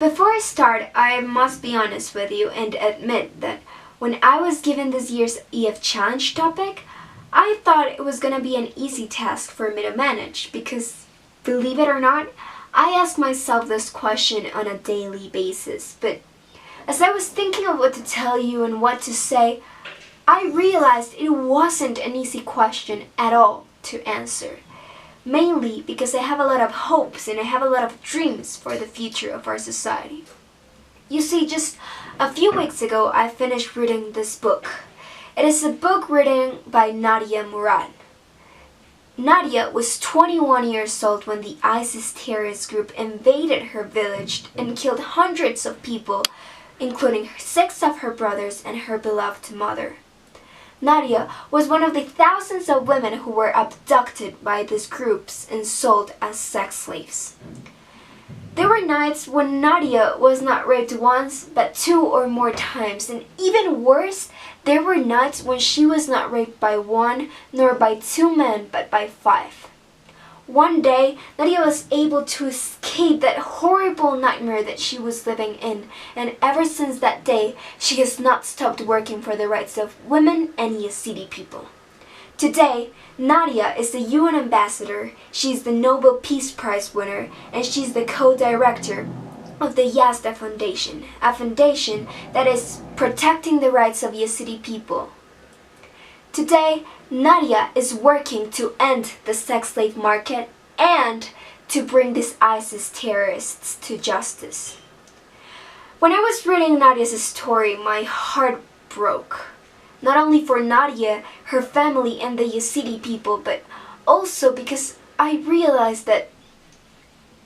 Before I start, I must be honest with you and admit that when I was given this year's EF challenge topic, I thought it was gonna be an easy task for me to manage because, believe it or not, I ask myself this question on a daily basis. But as I was thinking of what to tell you and what to say, I realized it wasn't an easy question at all to answer. Mainly because I have a lot of hopes and I have a lot of dreams for the future of our society. You see, just a few weeks ago I finished reading this book. It is a book written by Nadia Murad. Nadia was 21 years old when the ISIS terrorist group invaded her village and killed hundreds of people, including 6 of her brothers and her beloved mother. Nadia was one of the thousands of women who were abducted by these groups and sold as sex slaves. There were nights when Nadia was not raped once, but 2 or more times, and even worse, there were nights when she was not raped by 1 nor by 2 men, but by 5. One day, Nadia was able to escape that horrible nightmare that she was living in, and ever since that day, she has not stopped working for the rights of women and Yazidi people. Today, Nadia is the UN ambassador, she's the Nobel Peace Prize winner, and she's the co-director of the Yazda Foundation, a foundation that is protecting the rights of Yazidi people. Today, Nadia is working to end the sex slave market and to bring these ISIS terrorists to justice. When I was reading Nadia's story, my heart broke. Not only for Nadia, her family, and the Yazidi people, but also because I realized that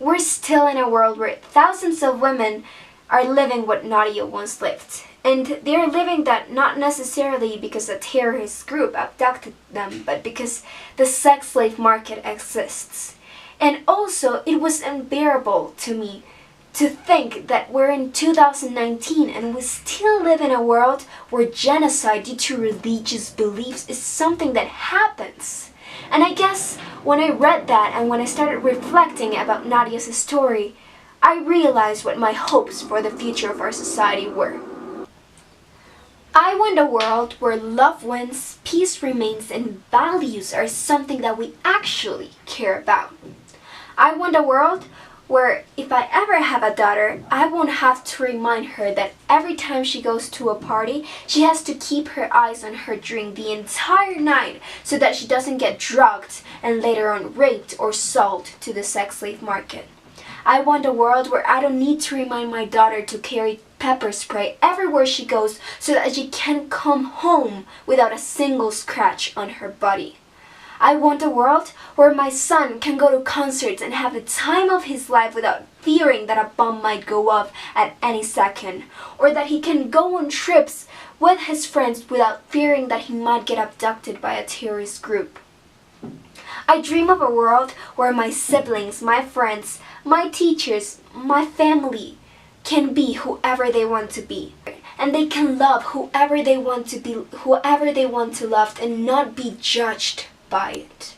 we're still in a world where thousands of women are living what Nadia once lived. And they're living that not necessarily because a terrorist group abducted them, but because the sex slave market exists. And also, it was unbearable to me to think that we're in 2019 and we still live in a world where genocide due to religious beliefs is something that happens. And I guess when I read that and when I started reflecting about Nadia's story, I realized what my hopes for the future of our society were. I want a world where love wins, peace remains, and values are something that we actually care about. I want a world where if I ever have a daughter, I won't have to remind her that every time she goes to a party, she has to keep her eyes on her drink the entire night so that she doesn't get drugged and later on raped or sold to the sex slave market. I want a world where I don't need to remind my daughter to carry pepper spray everywhere she goes so that she can come home without a single scratch on her body. I want a world where my son can go to concerts and have the time of his life without fearing that a bomb might go off at any second, or that he can go on trips with his friends without fearing that he might get abducted by a terrorist group. I dream of a world where my siblings, my friends, my teachers, my family can be whoever they want to be. And they can love whoever they want to be, whoever they want to love, and not be judged by it.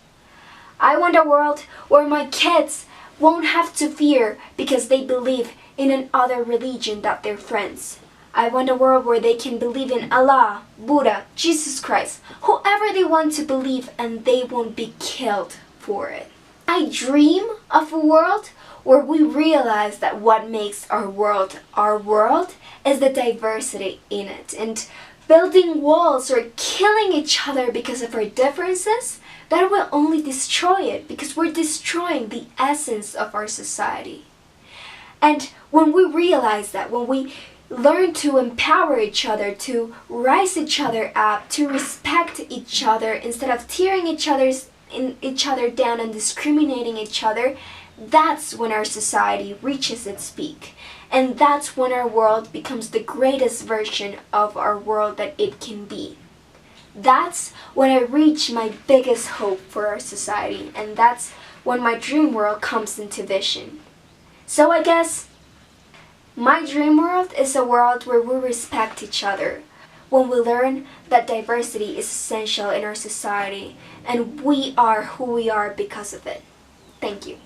I want a world where my kids won't have to fear because they believe in another religion than their friends. I want a world where they can believe in Allah, Buddha, Jesus Christ, whoever they want to believe, and they won't be killed for it. I dream of a world where we realize that what makes our world is the diversity in it, and building walls or killing each other because of our differences, that will only destroy it because we're destroying the essence of our society. And when we realize that, when we learn to empower each other, to rise each other up, to respect each other instead of tearing each other down and discriminating each other, that's when our society reaches its peak. And that's when our world becomes the greatest version of our world that it can be. That's when I reach my biggest hope for our society, and that's when my dream world comes into vision. So I guess my dream world is a world where we respect each other, when we learn that diversity is essential in our society, and we are who we are because of it. Thank you.